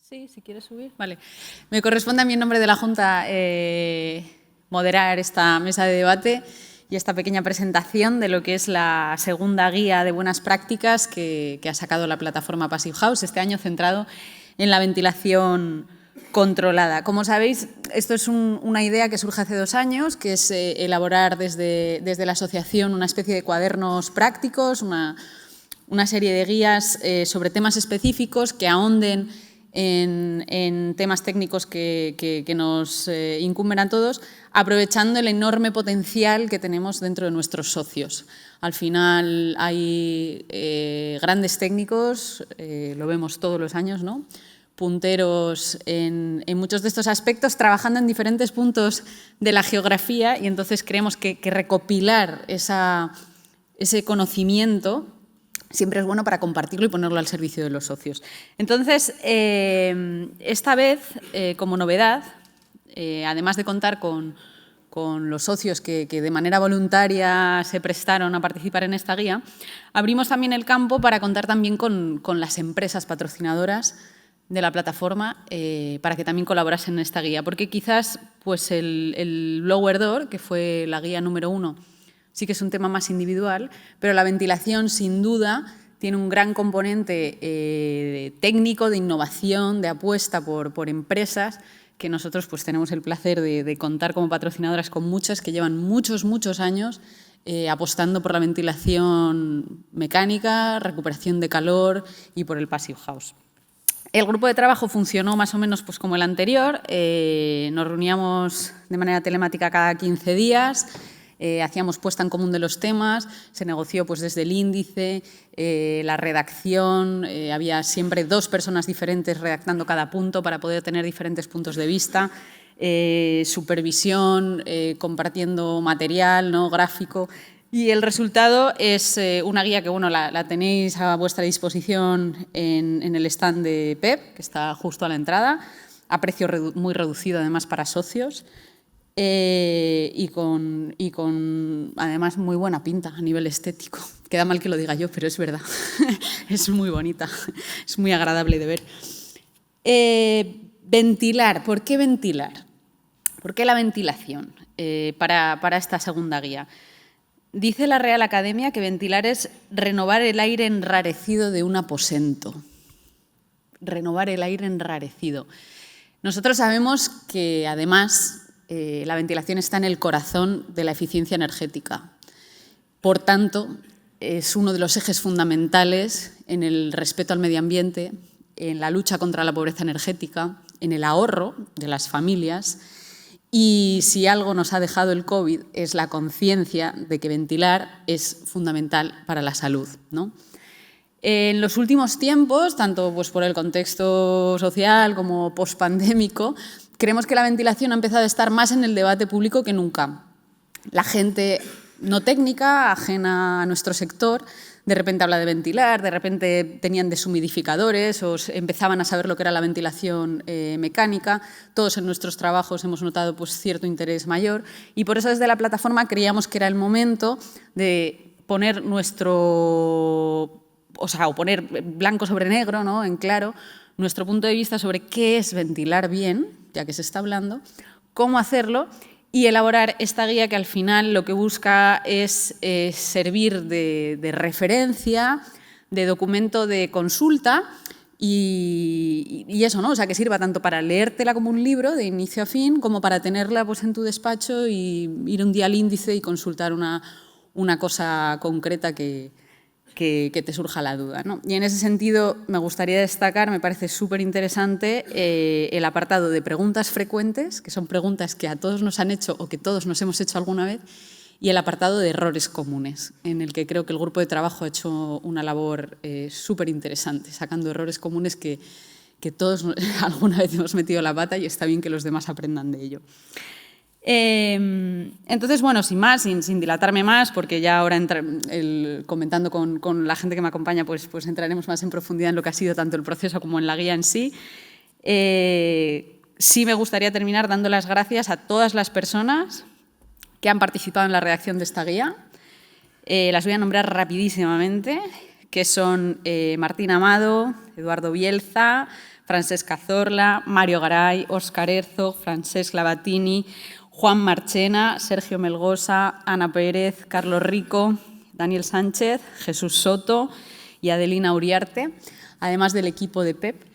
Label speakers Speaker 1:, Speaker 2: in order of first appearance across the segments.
Speaker 1: Sí, si quieres subir. Vale. Me corresponde a mí en nombre de la Junta moderar esta mesa de debate y esta pequeña presentación de lo que es la segunda guía de buenas prácticas que ha sacado la plataforma Passive House, este año centrado en la ventilación controlada. Como sabéis, esto es una idea que surge hace 2 años, que es elaborar desde la asociación una especie de cuadernos prácticos, una serie de guías sobre temas específicos que ahonden en temas técnicos que nos incumben a todos, aprovechando el enorme potencial que tenemos dentro de nuestros socios. Al final hay grandes técnicos, lo vemos todos los años, ¿no?, punteros en muchos de estos aspectos, trabajando en diferentes puntos de la geografía, y entonces creemos que recopilar ese conocimiento siempre es bueno para compartirlo y ponerlo al servicio de los socios. Entonces, esta vez, como novedad, además de contar con los socios que de manera voluntaria se prestaron a participar en esta guía, abrimos también el campo para contar también con las empresas patrocinadoras de la plataforma para que también colaborasen en esta guía. Porque quizás pues el blower door, que fue la guía número 1, sí que es un tema más individual, pero la ventilación, sin duda, tiene un gran componente técnico, de innovación, de apuesta por empresas, que nosotros pues tenemos el placer de contar como patrocinadoras con muchas que llevan muchos años apostando por la ventilación mecánica, recuperación de calor y por el Passive House. El grupo de trabajo funcionó más o menos pues como el anterior. Nos reuníamos de manera telemática cada 15 días, hacíamos puesta en común de los temas, se negoció pues desde el índice, la redacción, había siempre 2 personas diferentes redactando cada punto para poder tener diferentes puntos de vista, supervisión, compartiendo material, ¿no?, gráfico. Y el resultado es una guía que bueno, la tenéis a vuestra disposición en el stand de PEP, que está justo a la entrada, a precio muy reducido además para socios, y con además muy buena pinta a nivel estético. Queda mal que lo diga yo, pero es verdad, es muy bonita, es muy agradable de ver. Ventilar, ¿por qué ventilar? ¿Por qué la ventilación para esta segunda guía? Dice la Real Academia que ventilar es renovar el aire enrarecido de un aposento. Renovar el aire enrarecido. Nosotros sabemos que, además, la ventilación está en el corazón de la eficiencia energética. Por tanto, es uno de los ejes fundamentales en el respeto al medio ambiente, en la lucha contra la pobreza energética, en el ahorro de las familias. Y si algo nos ha dejado el COVID es la conciencia de que ventilar es fundamental para la salud, ¿no? En los últimos tiempos, tanto pues por el contexto social como pospandémico, creemos que la ventilación ha empezado a estar más en el debate público que nunca. La gente no técnica, ajena a nuestro sector, de repente habla de ventilar, de repente tenían deshumidificadores o empezaban a saber lo que era la ventilación mecánica. Todos en nuestros trabajos hemos notado pues, cierto interés mayor y por eso desde la plataforma creíamos que era el momento de poner poner blanco sobre negro, ¿no?, en claro, nuestro punto de vista sobre qué es ventilar bien, ya que se está hablando, cómo hacerlo y elaborar esta guía que al final lo que busca es servir de referencia, de documento de consulta y eso, ¿no? O sea, que sirva tanto para leértela como un libro de inicio a fin como para tenerla pues, en tu despacho y ir un día al índice y consultar una cosa concreta que te surja la duda, ¿no? Y en ese sentido me gustaría destacar, me parece súper interesante, el apartado de preguntas frecuentes, que son preguntas que a todos nos han hecho o que todos nos hemos hecho alguna vez, y el apartado de errores comunes, en el que creo que el grupo de trabajo ha hecho una labor súper interesante, sacando errores comunes que todos alguna vez hemos metido la pata y está bien que los demás aprendan de ello. Entonces, bueno, sin más, sin dilatarme más, porque ya ahora comentando con la gente que me acompaña, pues entraremos más en profundidad en lo que ha sido tanto el proceso como en la guía en sí. Sí me gustaría terminar dando las gracias a todas las personas que han participado en la redacción de esta guía. Las voy a nombrar rapidísimamente, que son Martín Amado, Eduardo Bielza, Francesca Zorla, Mario Garay, Óscar Herzog, Francesc Labatini, Juan Marchena, Sergio Melgosa, Ana Pérez, Carlos Rico, Daniel Sánchez, Jesús Soto y Adelina Uriarte, además del equipo de PEP.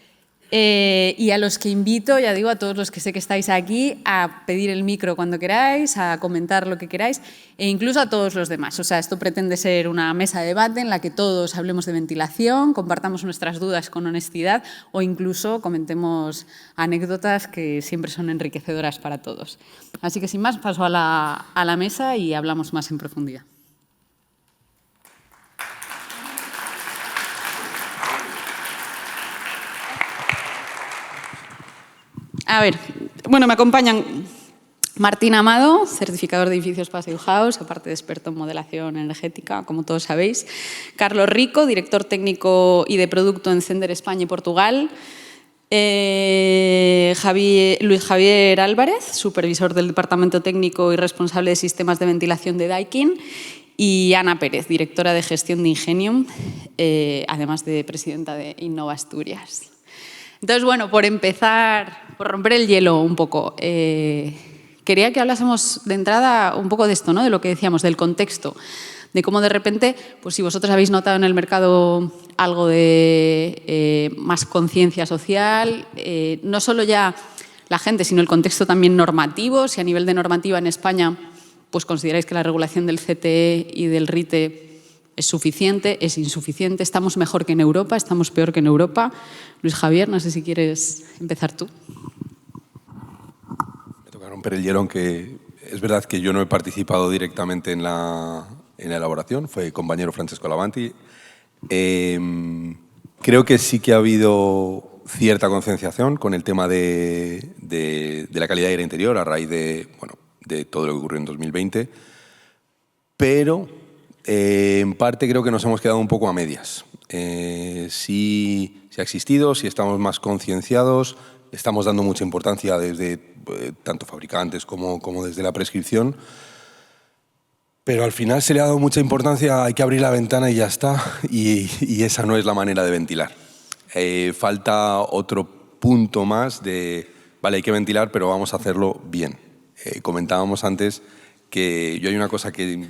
Speaker 1: Y a los que invito, ya digo, a todos los que sé que estáis aquí, a pedir el micro cuando queráis, a comentar lo que queráis, e incluso a todos los demás. O sea, esto pretende ser una mesa de debate en la que todos hablemos de ventilación, compartamos nuestras dudas con honestidad o incluso comentemos anécdotas que siempre son enriquecedoras para todos. Así que sin más, paso a la mesa y hablamos más en profundidad. A ver, bueno, me acompañan Martín Amado, certificador de edificios Passage House, aparte de experto en modelación energética, como todos sabéis. Carlos Rico, director técnico y de producto en Zender España y Portugal. Luis Javier Álvarez, supervisor del departamento técnico y responsable de sistemas de ventilación de Daikin. Y Ana Pérez, directora de gestión de Ingenium, además de presidenta de Innova Asturias. Entonces, bueno, por empezar, por romper el hielo un poco, quería que hablásemos de entrada un poco de esto, ¿no? De lo que decíamos, del contexto, de cómo de repente, pues si vosotros habéis notado en el mercado algo de más conciencia social, no solo ya la gente, sino el contexto también normativo, si a nivel de normativa en España pues consideráis que la regulación del CTE y del RITE es suficiente, es insuficiente, estamos mejor que en Europa, estamos peor que en Europa. Luis Javier, no sé si quieres empezar tú.
Speaker 2: Me toca romper el hielo, aunque es verdad que yo no he participado directamente en la elaboración, fue compañero Francesco Lavanti. Creo que sí que ha habido cierta concienciación con el tema de la calidad de aire interior a raíz de todo lo que ocurrió en 2020, pero en parte creo que nos hemos quedado un poco a medias. Sí ha existido, sí estamos más concienciados, estamos dando mucha importancia desde tanto fabricantes como desde la prescripción, pero al final se le ha dado mucha importancia, hay que abrir la ventana y ya está, y esa no es la manera de ventilar. Falta otro punto más de, vale, hay que ventilar, pero vamos a hacerlo bien. Comentábamos antes que yo hay una cosa que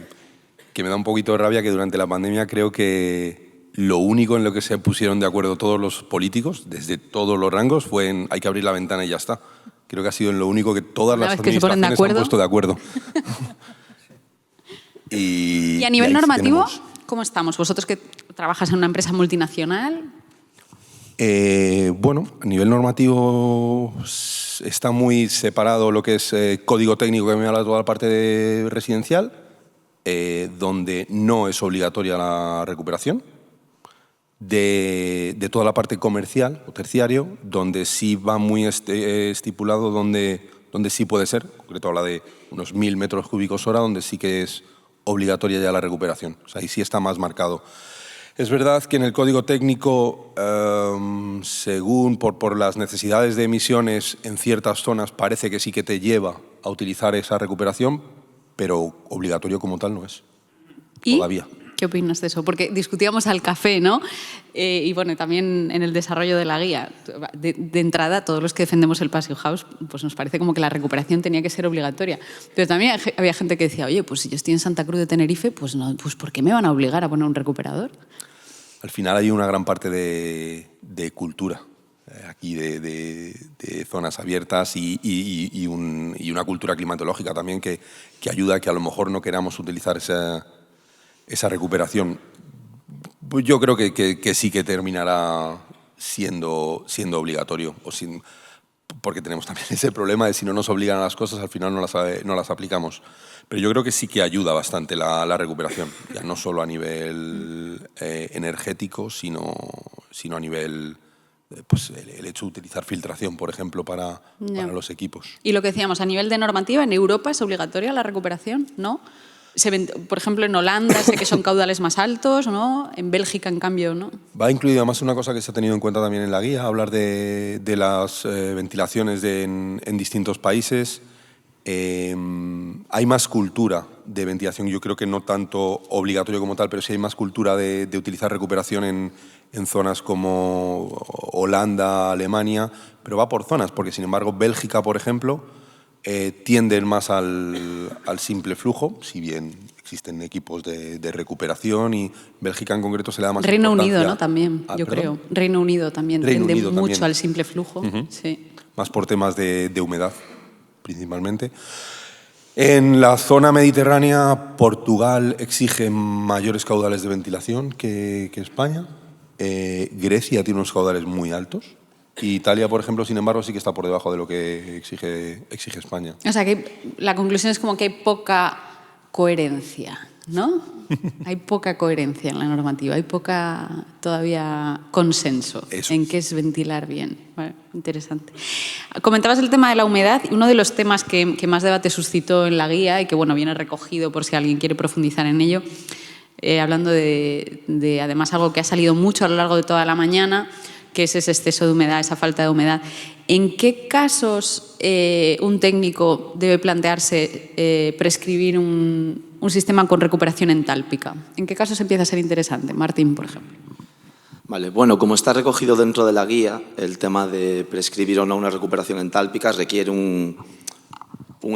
Speaker 2: me da un poquito de rabia, que durante la pandemia creo que lo único en lo que se pusieron de acuerdo todos los políticos, desde todos los rangos, fue en hay que abrir la ventana y ya está. Creo que ha sido en lo único que todas las administraciones se han puesto de acuerdo.
Speaker 1: Y a nivel normativo, ¿cómo estamos? Vosotros que trabajas en una empresa multinacional.
Speaker 2: Bueno, a nivel normativo está muy separado lo que es código técnico, que me habla de toda la parte de residencial, donde no es obligatoria la recuperación, de toda la parte comercial o terciario, donde sí va muy estipulado, donde sí puede ser, en concreto habla de unos 1000 metros cúbicos hora, donde sí que es obligatoria ya la recuperación. O sea, ahí sí está más marcado. Es verdad que en el código técnico, según por las necesidades de emisiones en ciertas zonas, parece que sí que te lleva a utilizar esa recuperación, pero obligatorio como tal no es. Todavía.
Speaker 1: ¿Qué opinas de eso? Porque discutíamos al café, ¿no? Y bueno, también en el desarrollo de la guía. De entrada, todos los que defendemos el Passage House, pues nos parece como que la recuperación tenía que ser obligatoria. Pero también había gente que decía, oye, pues si yo estoy en Santa Cruz de Tenerife, pues no, pues ¿por qué me van a obligar a poner un recuperador?
Speaker 2: Al final hay una gran parte de cultura aquí, de zonas abiertas y una cultura climatológica también que ayuda a que a lo mejor no queramos utilizar esa recuperación. Pues yo creo que sí que terminará siendo obligatorio, porque tenemos también ese problema de si no nos obligan a las cosas, al final no las aplicamos. Pero yo creo que sí que ayuda bastante la recuperación, ya no solo a nivel energético, sino a nivel pues el hecho de utilizar filtración, por ejemplo, para los equipos.
Speaker 1: Y lo que decíamos, a nivel de normativa, ¿en Europa es obligatoria la recuperación? ¿No? Por ejemplo, en Holanda sé que son caudales más altos, ¿no? En Bélgica, en cambio, ¿no?
Speaker 2: Va incluido además una cosa que se ha tenido en cuenta también en la guía, hablar de las ventilaciones en distintos países. hay más cultura de ventilación, yo creo que no tanto obligatorio como tal, pero sí hay más cultura de utilizar recuperación en zonas como Holanda, Alemania, pero va por zonas, porque sin embargo Bélgica, por ejemplo, tienden más al simple flujo, si bien existen equipos de recuperación, y Bélgica en concreto se le da más
Speaker 1: Reino
Speaker 2: importancia.
Speaker 1: Unido, ¿no? También, yo creo. Reino Unido también tiende mucho al simple flujo. Sí.
Speaker 2: Más por temas de humedad, principalmente. En la zona mediterránea, Portugal exige mayores caudales de ventilación que España. Grecia tiene unos caudales muy altos. Y Italia, por ejemplo, sin embargo, sí que está por debajo de lo que exige España.
Speaker 1: O sea, que la conclusión es como que hay poca coherencia, ¿no? Hay poca coherencia en la normativa, hay poca todavía consenso en qué es ventilar bien. Vale, interesante. Comentabas el tema de la humedad y uno de los temas que más debate suscitó en la guía y que bueno, viene recogido por si alguien quiere profundizar en ello, hablando de además algo que ha salido mucho a lo largo de toda la mañana, que es ese exceso de humedad, esa falta de humedad. ¿En qué casos un técnico debe plantearse prescribir un sistema con recuperación entálpica? ¿En qué casos empieza a ser interesante? Martín, por ejemplo.
Speaker 3: Vale, bueno, como está recogido dentro de la guía, el tema de prescribir o no una recuperación entálpica requiere un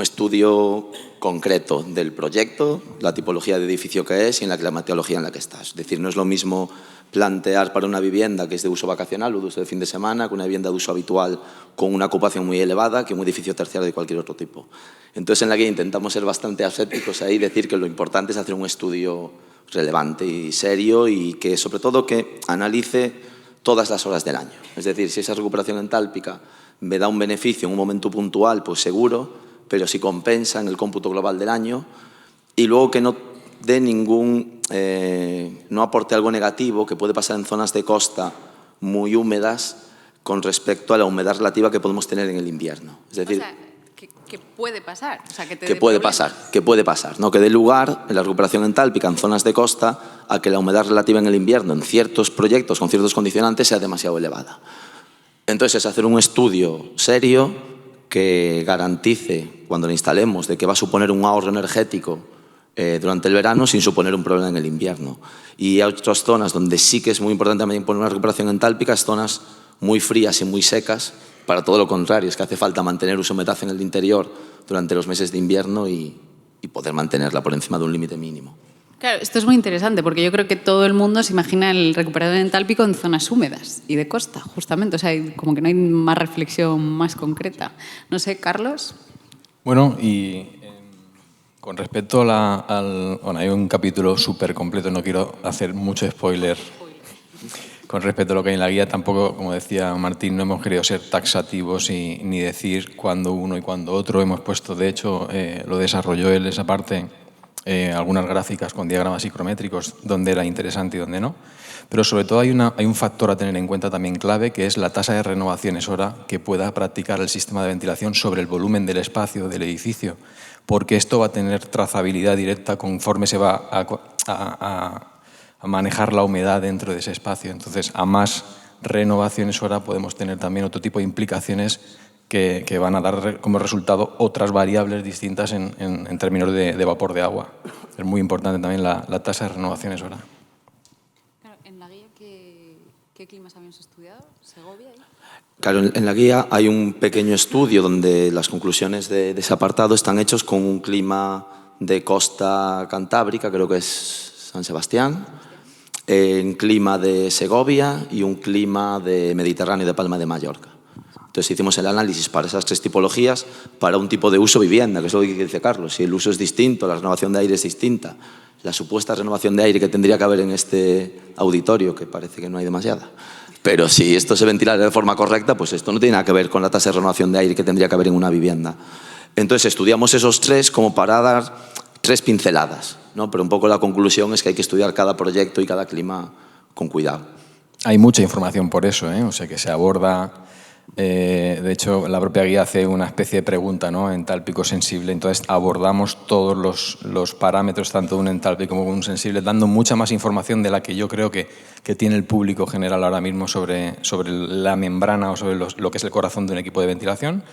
Speaker 3: estudio concreto del proyecto, la tipología de edificio que es y en la climatología en la que estás. Es decir, no es lo mismo plantear para una vivienda que es de uso vacacional o de uso de fin de semana, que una vivienda de uso habitual con una ocupación muy elevada, que un edificio terciario de cualquier otro tipo. Entonces, en la guía intentamos ser bastante asépticos ahí y decir que lo importante es hacer un estudio relevante y serio y que, sobre todo, que analice todas las horas del año. Es decir, si esa recuperación entálpica me da un beneficio en un momento puntual, pues seguro, pero si compensa en el cómputo global del año, y luego que no dé no aporte algo negativo que puede pasar en zonas de costa muy húmedas con respecto a la humedad relativa que podemos tener en el invierno. Es decir,
Speaker 1: o sea, que puede pasar. O sea,
Speaker 3: que puede pasar, ¿no? Que dé lugar en la recuperación entálpica en zonas de costa a que la humedad relativa en el invierno en ciertos proyectos con ciertos condicionantes sea demasiado elevada. Entonces, es hacer un estudio serio que garantice, cuando lo instalemos, de que va a suponer un ahorro energético durante el verano sin suponer un problema en el invierno. Y hay otras zonas donde sí que es muy importante también poner una recuperación entálpica, zonas muy frías y muy secas, para todo lo contrario, es que hace falta mantener uso humedad en el interior durante los meses de invierno y poder mantenerla por encima de un límite mínimo.
Speaker 1: Claro, esto es muy interesante porque yo creo que todo el mundo se imagina el recuperador entálpico en zonas húmedas y de costa, justamente. O sea, como que no hay más reflexión más concreta. No sé, Carlos.
Speaker 4: Bueno, y con respecto bueno, hay un capítulo súper completo, no quiero hacer mucho spoiler. Con respecto a lo que hay en la guía, tampoco, como decía Martín, no hemos querido ser taxativos ni decir cuándo uno y cuándo otro. Hemos puesto, de hecho, lo desarrolló él esa parte, algunas gráficas con diagramas psicométricos donde era interesante y donde no. Pero sobre todo hay un factor a tener en cuenta también clave, que es la tasa de renovaciones hora que pueda practicar el sistema de ventilación sobre el volumen del espacio del edificio, porque esto va a tener trazabilidad directa conforme se va a manejar la humedad dentro de ese espacio. Entonces, a más renovaciones hora podemos tener también otro tipo de implicaciones que van a dar como resultado otras variables distintas en términos de vapor de agua. Es muy importante también la tasa de renovaciones hora.
Speaker 1: Claro, en la guía, ¿qué climas habíamos estudiado? ¿Segovia?
Speaker 3: Claro, en la guía hay un pequeño estudio donde las conclusiones de ese apartado están hechos con un clima de costa cantábrica, creo que es San Sebastián, en clima de Segovia y un clima de Mediterráneo de Palma de Mallorca. Entonces hicimos el análisis para esas tres tipologías para un tipo de uso vivienda, que es lo que dice Carlos. Si el uso es distinto, la renovación de aire es distinta, la supuesta renovación de aire que tendría que haber en este auditorio, que parece que no hay demasiada. Pero si esto se ventilara de forma correcta, pues esto no tiene nada que ver con la tasa de renovación de aire que tendría que haber en una vivienda. Entonces estudiamos esos tres como para dar tres pinceladas, ¿no? Pero un poco la conclusión es que hay que estudiar cada proyecto y cada clima con cuidado.
Speaker 4: Hay mucha información por eso, o sea que se aborda. De hecho, la propia guía hace una especie de pregunta, ¿no? Entálpico sensible. Entonces abordamos todos los parámetros, tanto de un entálpico como de un sensible, dando mucha más información de la que yo creo que tiene el público general ahora mismo sobre la membrana o sobre lo que es el corazón de un equipo de ventilación.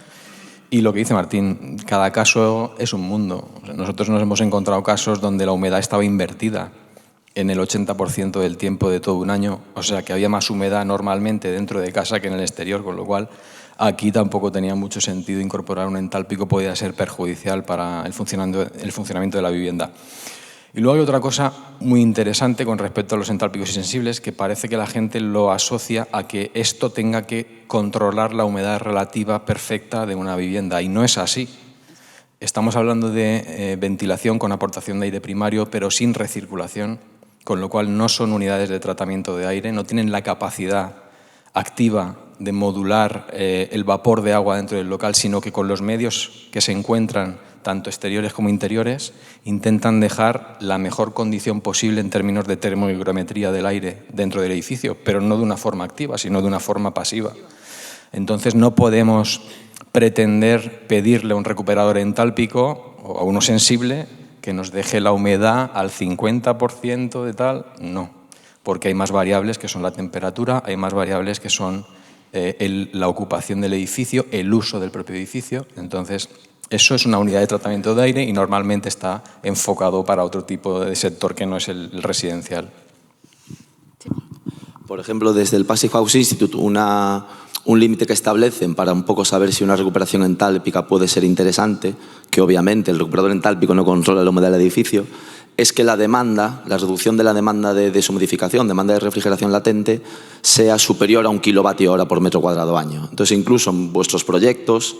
Speaker 4: Y lo que dice Martín, cada caso es un mundo. O sea, nosotros nos hemos encontrado casos donde la humedad estaba invertida en el 80% del tiempo de todo un año, o sea que había más humedad normalmente dentro de casa que en el exterior, con lo cual aquí tampoco tenía mucho sentido incorporar un entálpico, podía ser perjudicial para el funcionamiento de la vivienda. Y luego hay otra cosa muy interesante con respecto a los entálpicos y sensibles, que parece que la gente lo asocia a que esto tenga que controlar la humedad relativa perfecta de una vivienda, y no es así. Estamos hablando de ventilación con aportación de aire primario, pero sin recirculación, con lo cual no son unidades de tratamiento de aire, no tienen la capacidad activa de modular el vapor de agua dentro del local, sino que con los medios que se encuentran, tanto exteriores como interiores, intentan dejar la mejor condición posible en términos de termohigrometría del aire dentro del edificio, pero no de una forma activa, sino de una forma pasiva. Entonces no podemos pretender pedirle a un recuperador entálpico o a uno sensible que nos deje la humedad al 50% de tal, no, porque hay más variables que son la temperatura, hay más variables que son la ocupación del edificio, el uso del propio edificio. Entonces, eso es una unidad de tratamiento de aire y normalmente está enfocado para otro tipo de sector que no es el residencial.
Speaker 3: Por ejemplo, desde el Passive House Institute, un límite que establecen para un poco saber si una recuperación entálpica puede ser interesante, que obviamente el recuperador entálpico no controla la humedad del edificio, es que la reducción de la demanda de deshumidificación, demanda de refrigeración latente, sea superior a 1 kWh por metro cuadrado año. Entonces, incluso en vuestros proyectos,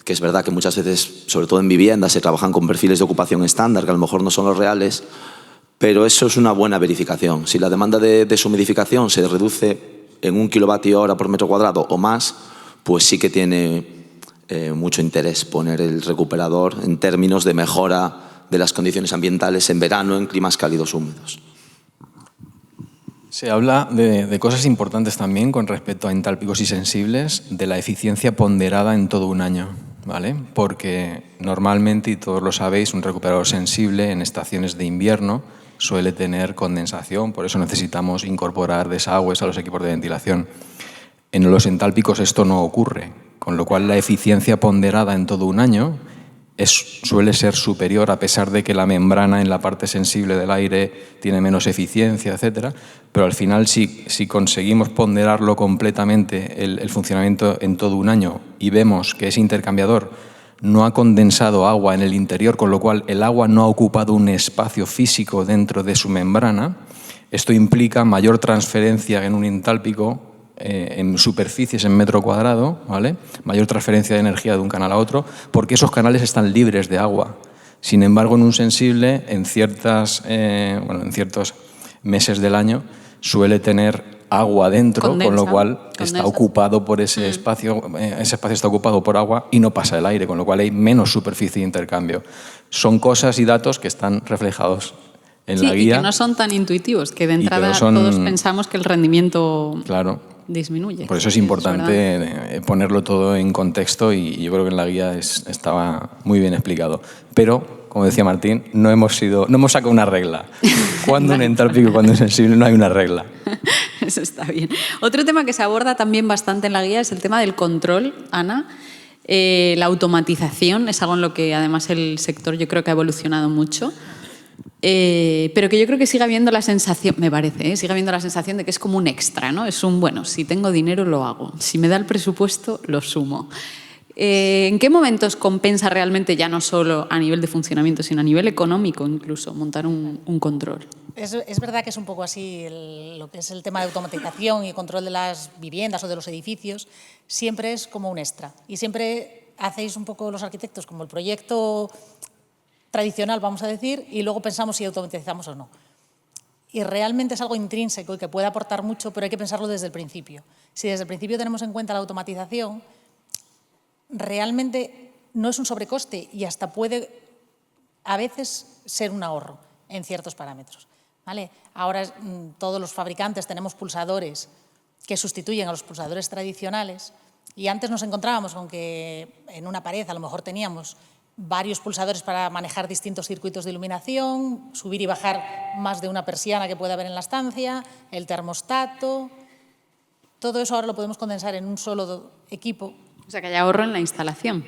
Speaker 3: que es verdad que muchas veces, sobre todo en viviendas, se trabajan con perfiles de ocupación estándar, que a lo mejor no son los reales, pero eso es una buena verificación. Si la demanda de deshumidificación se reduce en 1 kWh por metro cuadrado o más, pues sí que tiene mucho interés poner el recuperador en términos de mejora de las condiciones ambientales en verano en climas cálidos húmedos.
Speaker 4: Se habla de cosas importantes también con respecto a entálpicos y sensibles, de la eficiencia ponderada en todo un año, ¿vale? Porque normalmente, y todos lo sabéis, un recuperador sensible en estaciones de invierno suele tener condensación, por eso necesitamos incorporar desagües a los equipos de ventilación. En los entálpicos esto no ocurre, con lo cual la eficiencia ponderada en todo un año suele ser superior, a pesar de que la membrana en la parte sensible del aire tiene menos eficiencia, etcétera, pero al final si conseguimos ponderarlo completamente el funcionamiento en todo un año y vemos que ese intercambiador no ha condensado agua en el interior, con lo cual el agua no ha ocupado un espacio físico dentro de su membrana, esto implica mayor transferencia en un entálpico en superficies en metro cuadrado, ¿vale? Mayor transferencia de energía de un canal a otro, porque esos canales están libres de agua. Sin embargo, en un sensible, en ciertos meses del año, suele tener agua dentro, con lo cual está ocupado por ese espacio está ocupado por agua y no pasa el aire, con lo cual hay menos superficie de intercambio. Son cosas y datos que están reflejados en la guía.
Speaker 1: Y que no son tan intuitivos, que de entrada todos pensamos que el rendimiento disminuye.
Speaker 4: Por eso es importante ponerlo todo en contexto y yo creo que en la guía estaba muy bien explicado. Pero, como decía Martín, no hemos sacado una regla. Cuando un entálpico y cuando un sensible no hay una regla.
Speaker 1: Eso está bien. Otro tema que se aborda también bastante en la guía es el tema del control, Ana. La automatización es algo en lo que además el sector yo creo que ha evolucionado mucho. Pero que yo creo que sigue habiendo la sensación, me parece, sigue habiendo la sensación de que es como un extra, ¿no? Es bueno, si tengo dinero lo hago, si me da el presupuesto lo sumo. ¿En qué momentos compensa realmente, ya no solo a nivel de funcionamiento, sino a nivel económico incluso, montar un control?
Speaker 5: Es verdad que es un poco así lo que es el tema de automatización y control de las viviendas o de los edificios, siempre es como un extra. Y siempre hacéis un poco los arquitectos como el proyecto tradicional, vamos a decir, y luego pensamos si automatizamos o no. Y realmente es algo intrínseco y que puede aportar mucho, pero hay que pensarlo desde el principio. Si desde el principio tenemos en cuenta la automatización, realmente no es un sobrecoste y hasta puede a veces ser un ahorro en ciertos parámetros, ¿vale? Ahora todos los fabricantes tenemos pulsadores que sustituyen a los pulsadores tradicionales y antes nos encontrábamos con que en una pared a lo mejor teníamos varios pulsadores para manejar distintos circuitos de iluminación, subir y bajar más de una persiana que puede haber en la estancia, el termostato. Todo eso ahora lo podemos condensar en un solo equipo.
Speaker 1: O sea, que haya ahorro en la instalación.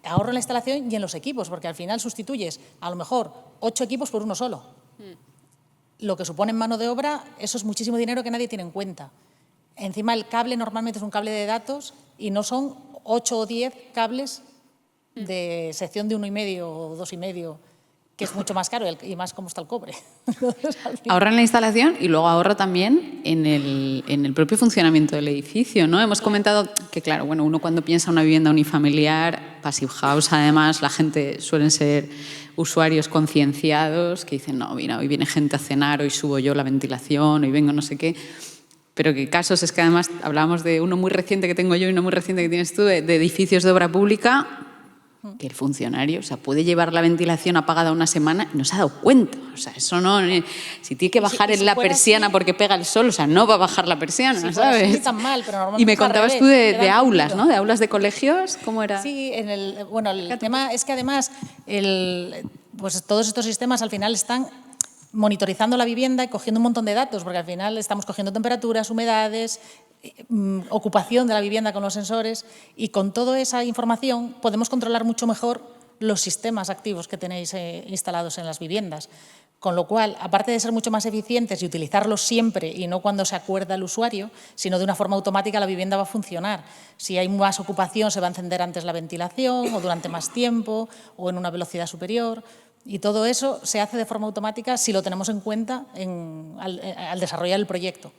Speaker 5: ahorro en la instalación y en los equipos, porque al final sustituyes a lo mejor 8 equipos por uno solo. Lo que supone en mano de obra, eso es muchísimo dinero que nadie tiene en cuenta. Encima el cable normalmente es un cable de datos y no son 8 o 10 cables de sección de 1,5 o 2,5, que es mucho más caro y más cómo está el cobre. Entonces,
Speaker 1: ahorra en la instalación y luego ahorra también en el propio funcionamiento del edificio, ¿no? Hemos comentado que, claro, bueno, uno cuando piensa en una vivienda unifamiliar, Passive House, además, la gente suelen ser usuarios concienciados que dicen, no, mira, hoy viene gente a cenar, hoy subo yo la ventilación, hoy vengo no sé qué. Pero que casos es que además hablábamos de uno muy reciente que tengo yo y uno muy reciente que tienes tú, de edificios de obra pública, que el funcionario, o sea, puede llevar la ventilación apagada una semana y no se ha dado cuenta. O sea, eso no... Si tiene que bajar
Speaker 5: si
Speaker 1: la
Speaker 5: fuera
Speaker 1: persiana
Speaker 5: así,
Speaker 1: porque pega el sol, o sea, no va a bajar la persiana,
Speaker 5: si fuera
Speaker 1: ¿sabes?
Speaker 5: así, tan mal, pero normalmente
Speaker 1: Y me
Speaker 5: es al
Speaker 1: contabas
Speaker 5: revés,
Speaker 1: tú de
Speaker 5: te dan
Speaker 1: aulas,
Speaker 5: sentido.
Speaker 1: ¿no? De aulas de colegios, ¿cómo era?
Speaker 5: Sí, bueno, el tema es que además pues todos estos sistemas al final están monitorizando la vivienda y cogiendo un montón de datos, porque al final estamos cogiendo temperaturas, humedades, ocupación de la vivienda con los sensores, y con toda esa información podemos controlar mucho mejor los sistemas activos que tenéis instalados en las viviendas. Con lo cual, aparte de ser mucho más eficientes y utilizarlos siempre y no cuando se acuerda el usuario, sino de una forma automática, la vivienda va a funcionar. Si hay más ocupación, se va a encender antes la ventilación o durante más tiempo o en una velocidad superior. Y todo eso se hace de forma automática si lo tenemos en cuenta al desarrollar el proyecto.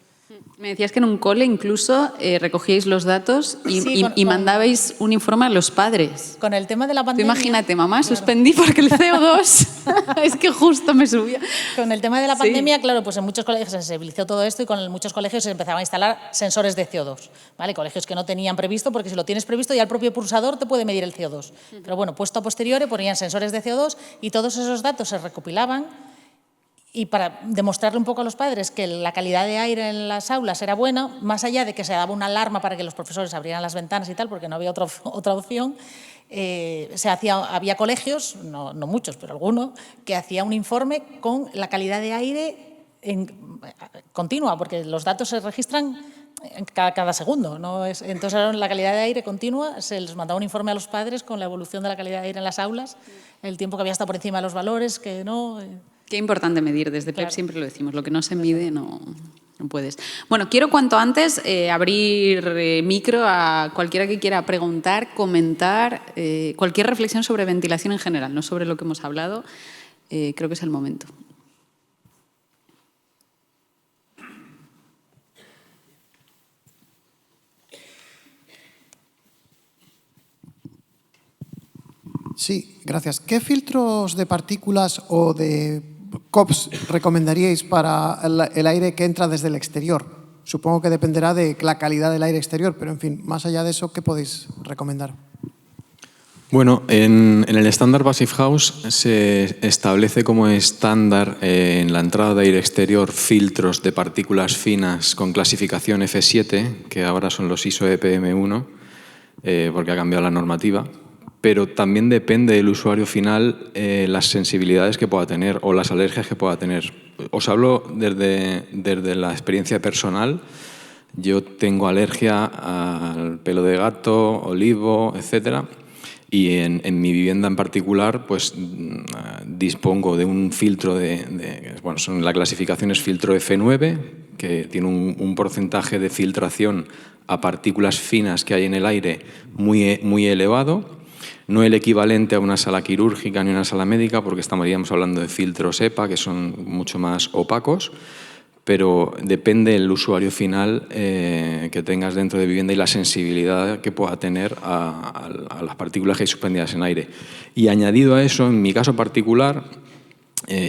Speaker 1: Me decías que en un cole incluso recogíais los datos y mandabais un informe a los padres.
Speaker 5: Con el tema de la
Speaker 1: Tú
Speaker 5: pandemia...
Speaker 1: imagínate, mamá, suspendí porque el CO2 es que justo me subía.
Speaker 5: Con el tema de la
Speaker 1: Sí.
Speaker 5: pandemia, claro, pues en muchos colegios se sensibilizó todo esto y con muchos colegios se empezaba a instalar sensores de CO2, ¿vale? Colegios que no tenían previsto, porque si lo tienes previsto ya el propio pulsador te puede medir el CO2. Pero bueno, puesto a posteriori ponían sensores de CO2 y todos esos datos se recopilaban. Y para demostrarle un poco a los padres que la calidad de aire en las aulas era buena, más allá de que se daba una alarma para que los profesores abrieran las ventanas y tal, porque no había otra opción, había colegios, no muchos, pero algunos, que hacía un informe con la calidad de aire continua, porque los datos se registran cada segundo. ¿No? Entonces, la calidad de aire continua, se les mandaba un informe a los padres con la evolución de la calidad de aire en las aulas, el tiempo que había estado por encima de los valores, que no...
Speaker 1: Qué importante medir, desde
Speaker 5: Claro.
Speaker 1: PEP siempre lo decimos, lo que no se mide no puedes. Bueno, quiero cuanto antes abrir micro a cualquiera que quiera preguntar, comentar, cualquier reflexión sobre ventilación en general, no sobre lo que hemos hablado, creo que es el momento.
Speaker 6: Sí, gracias. ¿Qué filtros de partículas o de COPS recomendaríais para el aire que entra desde el exterior? Supongo que dependerá de la calidad del aire exterior, pero en fin, más allá de eso, ¿qué podéis recomendar?
Speaker 4: Bueno, en el estándar Passive House se establece como estándar en la entrada de aire exterior filtros de partículas finas con clasificación F7, que ahora son los ISO EPM1, porque ha cambiado la normativa. Pero también depende del usuario final las sensibilidades que pueda tener o las alergias que pueda tener. Os hablo desde la experiencia personal. Yo tengo alergia al pelo de gato, olivo, etcétera. Y en mi vivienda en particular, pues dispongo de un filtro bueno, la clasificación es filtro F9, que tiene un porcentaje de filtración a partículas finas que hay en el aire muy elevado. No el equivalente a una sala quirúrgica ni una sala médica, porque estaríamos hablando de filtros EPA, que son mucho más opacos, pero depende del usuario final que tengas dentro de vivienda y la sensibilidad que pueda tener a las partículas que hay suspendidas en aire. Y añadido a eso, en mi caso particular,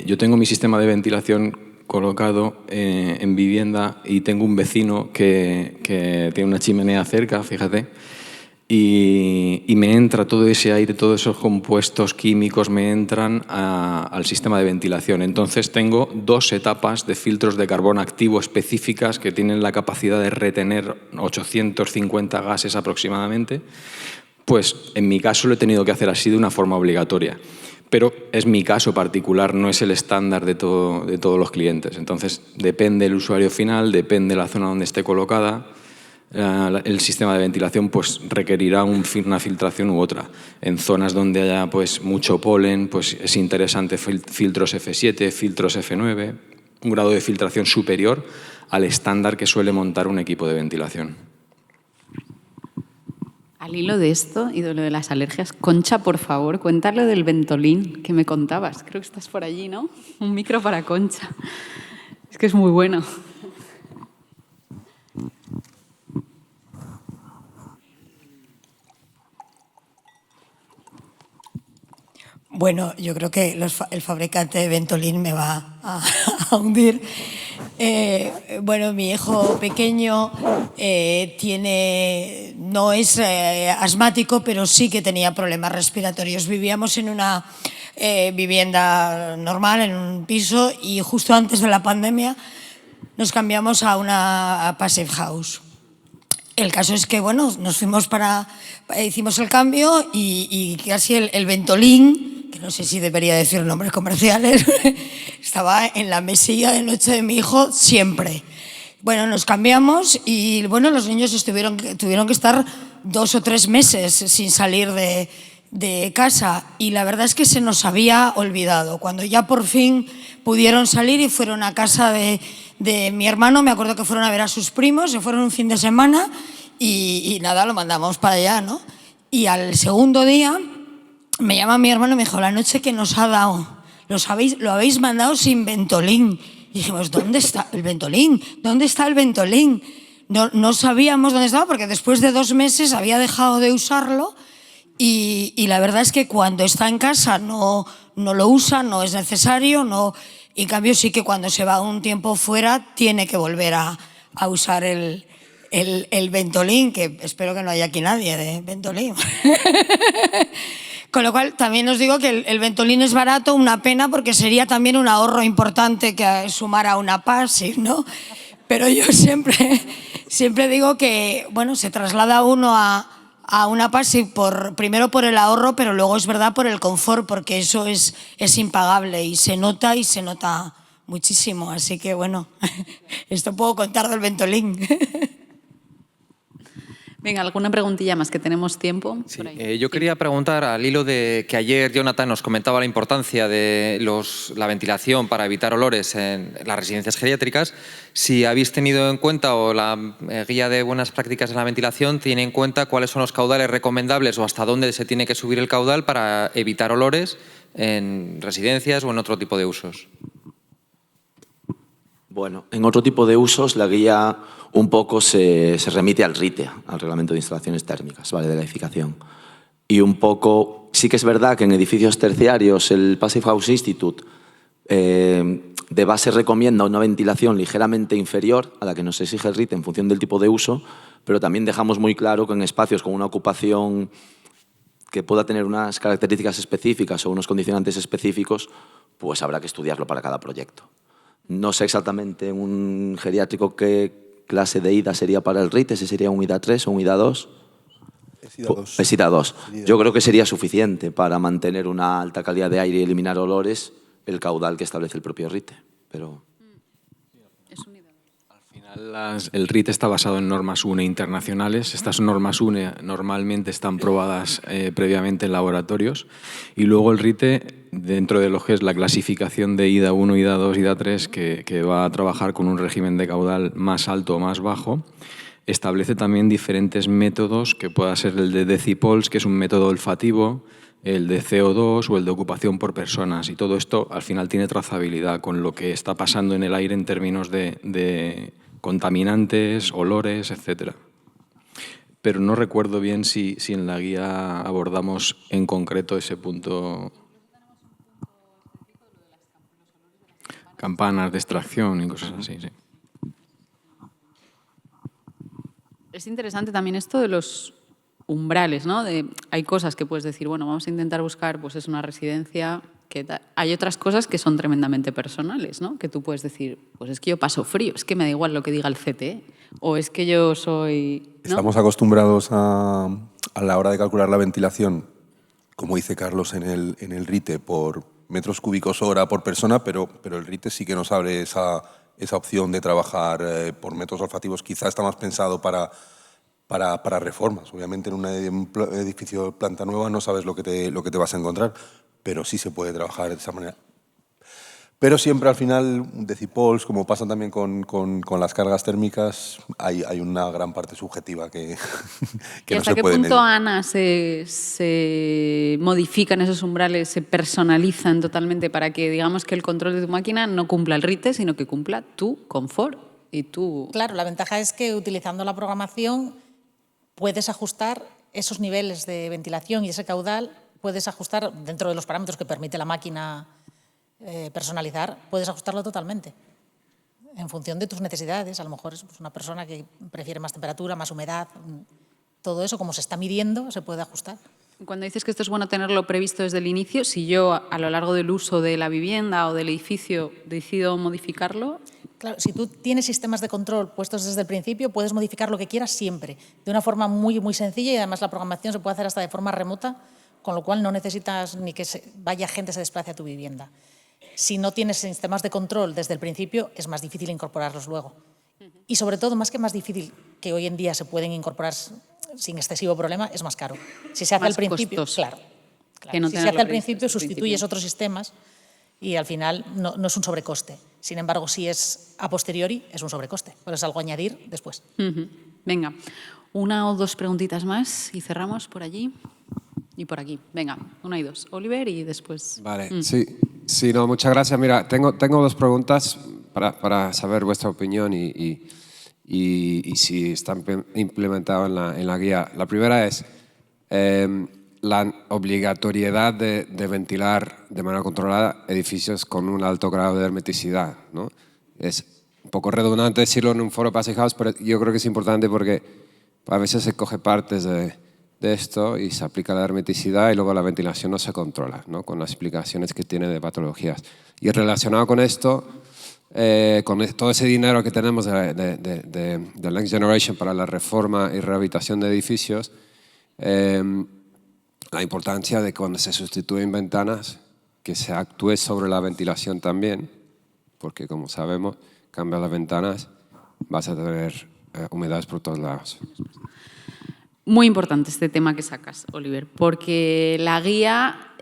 Speaker 4: yo tengo mi sistema de ventilación colocado en vivienda y tengo un vecino que tiene una chimenea cerca, fíjate, y me entra todo ese aire, todos esos compuestos químicos me entran al sistema de ventilación. Entonces tengo 2 etapas de filtros de carbón activo específicas que tienen la capacidad de retener 850 gases aproximadamente. Pues en mi caso lo he tenido que hacer así de una forma obligatoria. Pero es mi caso particular, no es el estándar de todos los clientes. Entonces depende del usuario final, depende de la zona donde esté colocada. el sistema de ventilación pues requerirá una filtración u otra. En zonas donde haya pues mucho polen, pues es interesante filtros F7, filtros F9, un grado de filtración superior al estándar que suele montar un equipo de ventilación.
Speaker 1: Al hilo de esto y de lo de las alergias, Concha, por favor, cuéntalo del Ventolin que me contabas. Creo que estás por allí, ¿no? Un micro para Concha. Es que es muy bueno.
Speaker 7: Bueno, yo creo que el fabricante de Ventolin me va a hundir. Bueno, mi hijo pequeño no es asmático, pero sí que tenía problemas respiratorios. Vivíamos en una vivienda normal, en un piso, y justo antes de la pandemia nos cambiamos a una Passive House. El caso es que, bueno, nos fuimos hicimos el cambio y casi el Ventolin, que no sé si debería decir nombres comerciales, estaba en la mesilla de noche de mi hijo siempre. Bueno, nos cambiamos y, bueno, los niños tuvieron que estar 2 o 3 meses sin salir de casa, y la verdad es que se nos había olvidado. Cuando ya por fin pudieron salir y fueron a casa de mi hermano, me acuerdo que fueron a ver a sus primos, se fueron un fin de semana y nada, lo mandamos para allá, ¿no? Y al segundo día me llama mi hermano y me dijo: la noche que nos ha dado, lo habéis mandado sin Ventolin. Y dijimos: ¿dónde está el Ventolin? ¿Dónde está el Ventolin? No sabíamos dónde estaba, porque después de 2 meses había dejado de usarlo, y la verdad es que cuando está en casa no lo usa, no es necesario, no. En cambio sí que cuando se va un tiempo fuera tiene que volver a usar el Ventolin, que espero que no haya aquí nadie de Ventolin. Con lo cual, también os digo que el Ventolin es barato, una pena, porque sería también un ahorro importante que sumar a una Passive, ¿no? Pero yo siempre digo que, bueno, se traslada uno a una Passive primero por el ahorro, pero luego es verdad por el confort, porque eso es impagable y se nota muchísimo. Así que, bueno, esto puedo contar del Ventolin.
Speaker 1: Venga, ¿alguna preguntilla más, que tenemos tiempo?
Speaker 8: Sí, yo quería preguntar, al hilo de que ayer Jonathan nos comentaba la importancia de la ventilación para evitar olores en las residencias geriátricas, si habéis tenido en cuenta, o la guía de buenas prácticas en la ventilación tiene en cuenta cuáles son los caudales recomendables o hasta dónde se tiene que subir el caudal para evitar olores en residencias o en otro tipo de usos.
Speaker 3: Bueno, en otro tipo de usos la guía un poco se remite al RITE, al Reglamento de Instalaciones Térmicas, ¿vale?, de la edificación. Y un poco, sí que es verdad que en edificios terciarios el Passive House Institute de base recomienda una ventilación ligeramente inferior a la que nos exige el RITE en función del tipo de uso, pero también dejamos muy claro que en espacios con una ocupación que pueda tener unas características específicas o unos condicionantes específicos, pues habrá que estudiarlo para cada proyecto. No sé exactamente en un geriátrico qué clase de IDA sería para el RITE, si sería un IDA 3 o un IDA 2.
Speaker 2: Es IDA 2.
Speaker 3: Es IDA 2. Yo creo que sería suficiente para mantener una alta calidad de aire y eliminar olores el caudal que establece el propio RITE. Pero
Speaker 4: Al final el RITE está basado en normas UNE internacionales. Estas normas UNE normalmente están probadas previamente en laboratorios, y luego el RITE, dentro de lo que es la clasificación de IDA 1, IDA 2, IDA 3, que va a trabajar con un régimen de caudal más alto o más bajo, establece también diferentes métodos, que pueda ser el de Decipols, que es un método olfativo, el de CO2 o el de ocupación por personas, y todo esto al final tiene trazabilidad con lo que está pasando en el aire en términos de contaminantes, olores, etc. Pero no recuerdo bien si en la guía abordamos en concreto ese punto. Campanas de extracción y cosas así, sí.
Speaker 1: Es interesante también esto de los umbrales, ¿no? Hay cosas que puedes decir, bueno, vamos a intentar buscar, pues es una residencia. Hay otras cosas que son tremendamente personales, ¿no? Que tú puedes decir, pues es que yo paso frío, es que me da igual lo que diga el CTE, o es que yo soy, ¿no?
Speaker 2: Estamos acostumbrados a la hora de calcular la ventilación, como dice Carlos, en el RITE, por metros cúbicos hora por persona, pero el RITE sí que nos abre esa opción de trabajar por metros olfativos. Quizá está más pensado para para reformas. Obviamente en un edificio de planta nueva no sabes lo que te vas a encontrar, pero sí se puede trabajar de esa manera. Pero siempre al final, decipols, como pasa también con las cargas térmicas, hay una gran parte subjetiva que, que
Speaker 1: ¿Y
Speaker 2: no se
Speaker 1: hasta qué
Speaker 2: puede
Speaker 1: punto,
Speaker 2: medir.
Speaker 1: Ana, se modifican esos umbrales, se personalizan totalmente para que, digamos, que el control de tu máquina no cumpla el RITE, sino que cumpla tu confort y tu...
Speaker 5: Claro, la ventaja es que utilizando la programación puedes ajustar esos niveles de ventilación y ese caudal, puedes ajustar dentro de los parámetros que permite la máquina personalizar, puedes ajustarlo totalmente en función de tus necesidades. A lo mejor es una persona que prefiere más temperatura, más humedad, todo eso, como se está midiendo, se puede ajustar.
Speaker 1: Cuando dices que esto es bueno tenerlo previsto desde el inicio, si yo a lo largo del uso de la vivienda o del edificio decido modificarlo...
Speaker 5: Claro, si tú tienes sistemas de control puestos desde el principio, puedes modificar lo que quieras siempre, de una forma muy, muy sencilla, y además la programación se puede hacer hasta de forma remota, con lo cual no necesitas ni que vaya gente se desplace a tu vivienda. Si no tienes sistemas de control desde el principio, es más difícil incorporarlos luego. Y sobre todo, más que más difícil, que hoy en día se pueden incorporar sin excesivo problema, es más caro. Si se hace al principio,
Speaker 1: costoso.
Speaker 5: claro.
Speaker 1: Que no
Speaker 5: Si se
Speaker 1: tenerlo
Speaker 5: hace al
Speaker 1: previsto
Speaker 5: principio,
Speaker 1: desde el
Speaker 5: sustituyes
Speaker 1: principio.
Speaker 5: otros sistemas y al final no es un sobrecoste. Sin embargo, si es a posteriori, es un sobrecoste, pero es algo a añadir después.
Speaker 1: Venga, una o dos preguntitas más y cerramos por allí y por aquí. Venga, una y dos. Oliver y después...
Speaker 9: Vale, sí, no, muchas gracias. Mira, tengo dos preguntas para saber vuestra opinión y si está implementado en la guía. La primera es la obligatoriedad de ventilar de manera controlada edificios con un alto grado de hermeticidad, ¿no? Es un poco redundante decirlo en un foro Passive House, pero yo creo que es importante porque a veces se coge partes de esto y se aplica la hermeticidad y luego la ventilación no se controla, ¿no? Con las explicaciones que tiene de patologías. Y relacionado con esto, con todo ese dinero que tenemos de Next Generation para la reforma y rehabilitación de edificios, la importancia de cuando se sustituyen ventanas, que se actúe sobre la ventilación también, porque como sabemos, cambias las ventanas, vas a tener humedades por todos lados.
Speaker 1: Muy importante este tema que sacas, Oliver, porque la guía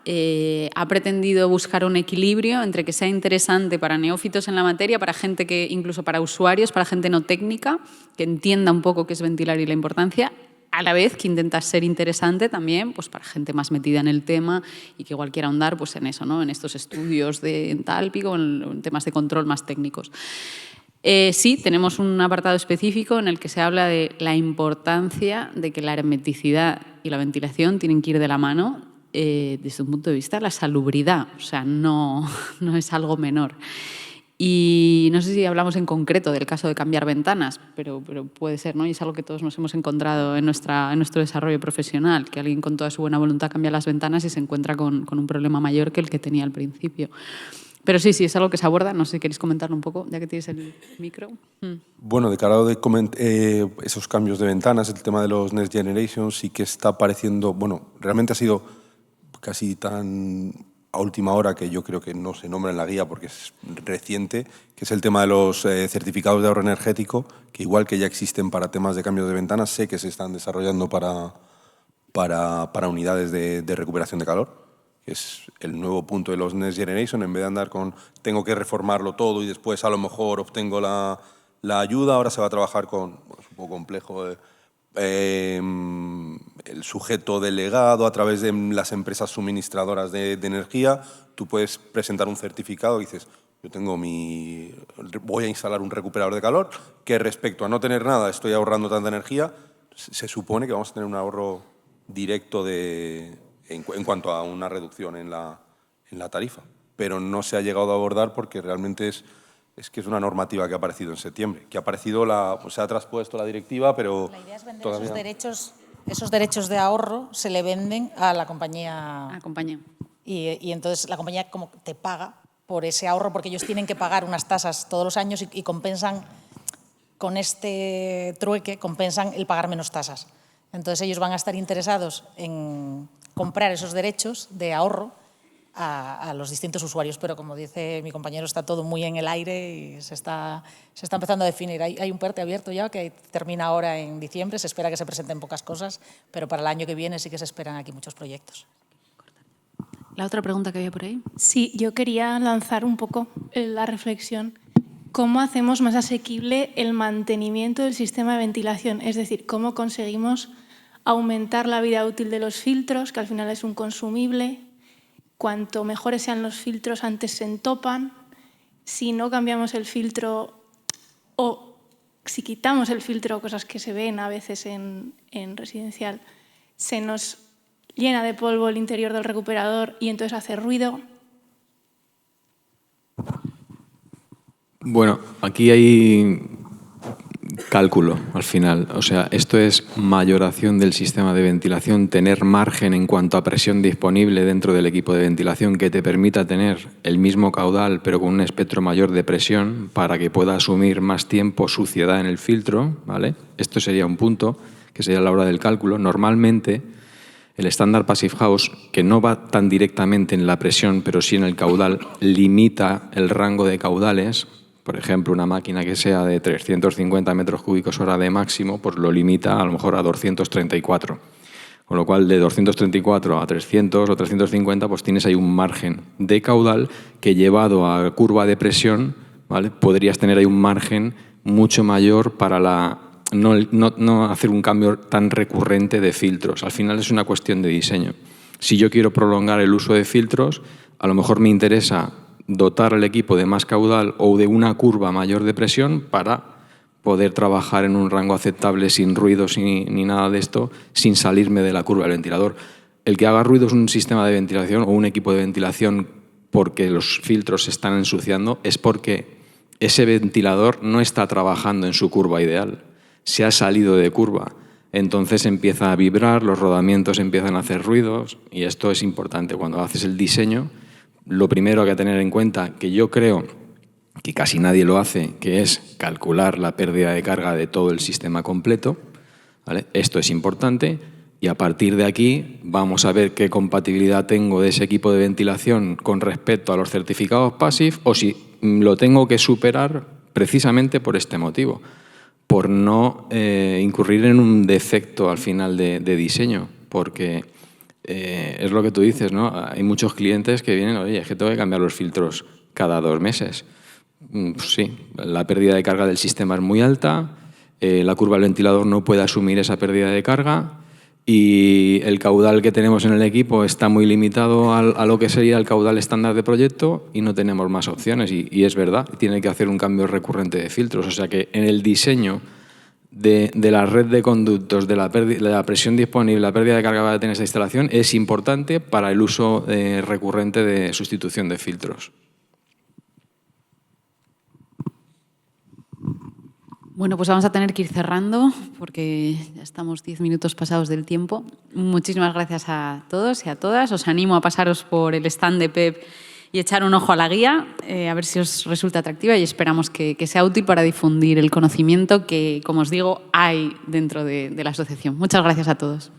Speaker 1: ha pretendido buscar un equilibrio entre que sea interesante para neófitos en la materia, para gente que, incluso para usuarios, para gente no técnica, que entienda un poco qué es ventilar y la importancia, a la vez que intenta ser interesante también pues, para gente más metida en el tema y que igual quiera ahondar pues, en eso, ¿no? En estos estudios de entálpico, en temas de control más técnicos. Sí, tenemos un apartado específico en el que se habla de la importancia de que la hermeticidad y la ventilación tienen que ir de la mano desde un punto de vista de la salubridad, o sea, no es algo menor. Y no sé si hablamos en concreto del caso de cambiar ventanas, pero puede ser, ¿no? Y es algo que todos nos hemos encontrado en nuestro desarrollo profesional, que alguien con toda su buena voluntad cambia las ventanas y se encuentra con un problema mayor que el que tenía al principio. Pero sí, es algo que se aborda. No sé si queréis comentarlo un poco, ya que tienes el micro.
Speaker 2: Bueno, de cara a esos cambios de ventanas, el tema de los Next Generation sí que está apareciendo, bueno, realmente ha sido casi tan a última hora que yo creo que no se nombra en la guía porque es reciente, que es el tema de los certificados de ahorro energético, que igual que ya existen para temas de cambios de ventanas, sé que se están desarrollando para unidades de recuperación de calor, que es el nuevo punto de los Next Generation. En vez de andar con tengo que reformarlo todo y después a lo mejor obtengo la ayuda, ahora se va a trabajar con, bueno, es un poco complejo, el sujeto delegado a través de las empresas suministradoras de energía. Tú puedes presentar un certificado y dices, voy a instalar un recuperador de calor que respecto a no tener nada estoy ahorrando tanta energía. Se supone que vamos a tener un ahorro directo en cuanto a una reducción en la tarifa, pero no se ha llegado a abordar porque realmente es que es una normativa que ha aparecido en septiembre, que ha aparecido se ha traspuesto la directiva, pero
Speaker 5: la idea es vender
Speaker 2: todavía...
Speaker 5: esos derechos de ahorro, se le venden a la compañía.
Speaker 1: A la compañía.
Speaker 5: Y entonces la compañía como te paga por ese ahorro, porque ellos tienen que pagar unas tasas todos los años y compensan, con este trueque, compensan el pagar menos tasas. Entonces ellos van a estar interesados en comprar esos derechos de ahorro a los distintos usuarios, pero como dice mi compañero, está todo muy en el aire y se está empezando a definir. Hay un PERTE abierto ya que termina ahora en diciembre, se espera que se presenten pocas cosas, pero para el año que viene sí que se esperan aquí muchos proyectos.
Speaker 1: La otra pregunta que había por ahí.
Speaker 10: Sí, yo quería lanzar un poco la reflexión. ¿Cómo hacemos más asequible el mantenimiento del sistema de ventilación? Es decir, ¿cómo conseguimos aumentar la vida útil de los filtros, que al final es un consumible? Cuanto mejores sean los filtros, antes se entopan. Si no cambiamos el filtro o si quitamos el filtro, cosas que se ven a veces en residencial, se nos llena de polvo el interior del recuperador y entonces hace ruido.
Speaker 4: Bueno, aquí hay cálculo al final. O sea, esto es mayoración del sistema de ventilación, tener margen en cuanto a presión disponible dentro del equipo de ventilación que te permita tener el mismo caudal pero con un espectro mayor de presión para que pueda asumir más tiempo suciedad en el filtro, ¿vale? Esto sería un punto que sería la hora del cálculo. Normalmente el estándar Passive House, que no va tan directamente en la presión pero sí en el caudal, limita el rango de caudales. Por ejemplo, una máquina que sea de 350 metros cúbicos hora de máximo, pues lo limita a lo mejor a 234. Con lo cual, de 234 a 300 o 350, pues tienes ahí un margen de caudal que llevado a curva de presión, ¿vale? Podrías tener ahí un margen mucho mayor para no hacer un cambio tan recurrente de filtros. Al final es una cuestión de diseño. Si yo quiero prolongar el uso de filtros, a lo mejor me interesa dotar al equipo de más caudal o de una curva mayor de presión para poder trabajar en un rango aceptable sin ruidos ni nada de esto, sin salirme de la curva del ventilador. El que haga ruido es un sistema de ventilación o un equipo de ventilación porque los filtros se están ensuciando, es porque ese ventilador no está trabajando en su curva ideal, se ha salido de curva. Entonces empieza a vibrar, los rodamientos empiezan a hacer ruidos y esto es importante cuando haces el diseño. Lo primero que hay que tener en cuenta, que yo creo que casi nadie lo hace, que es calcular la pérdida de carga de todo el sistema completo, ¿vale? Esto es importante y a partir de aquí vamos a ver qué compatibilidad tengo de ese equipo de ventilación con respecto a los certificados Passive o si lo tengo que superar precisamente por este motivo, por no incurrir en un defecto al final de diseño, porque es lo que tú dices, ¿no? Hay muchos clientes que vienen, oye, es que tengo que cambiar los filtros cada 2 meses. Pues sí, la pérdida de carga del sistema es muy alta, la curva del ventilador no puede asumir esa pérdida de carga y el caudal que tenemos en el equipo está muy limitado a lo que sería el caudal estándar de proyecto y no tenemos más opciones. Y es verdad, tiene que hacer un cambio recurrente de filtros. O sea que en el diseño de la red de conductos, de la presión disponible, la pérdida de carga que va a tener esta instalación, es importante para el uso recurrente de sustitución de filtros.
Speaker 1: Bueno, pues vamos a tener que ir cerrando porque ya estamos 10 minutos pasados del tiempo. Muchísimas gracias a todos y a todas. Os animo a pasaros por el stand de PEP y echar un ojo a la guía, a ver si os resulta atractiva y esperamos que sea útil para difundir el conocimiento que, como os digo, hay dentro de la asociación. Muchas gracias a todos.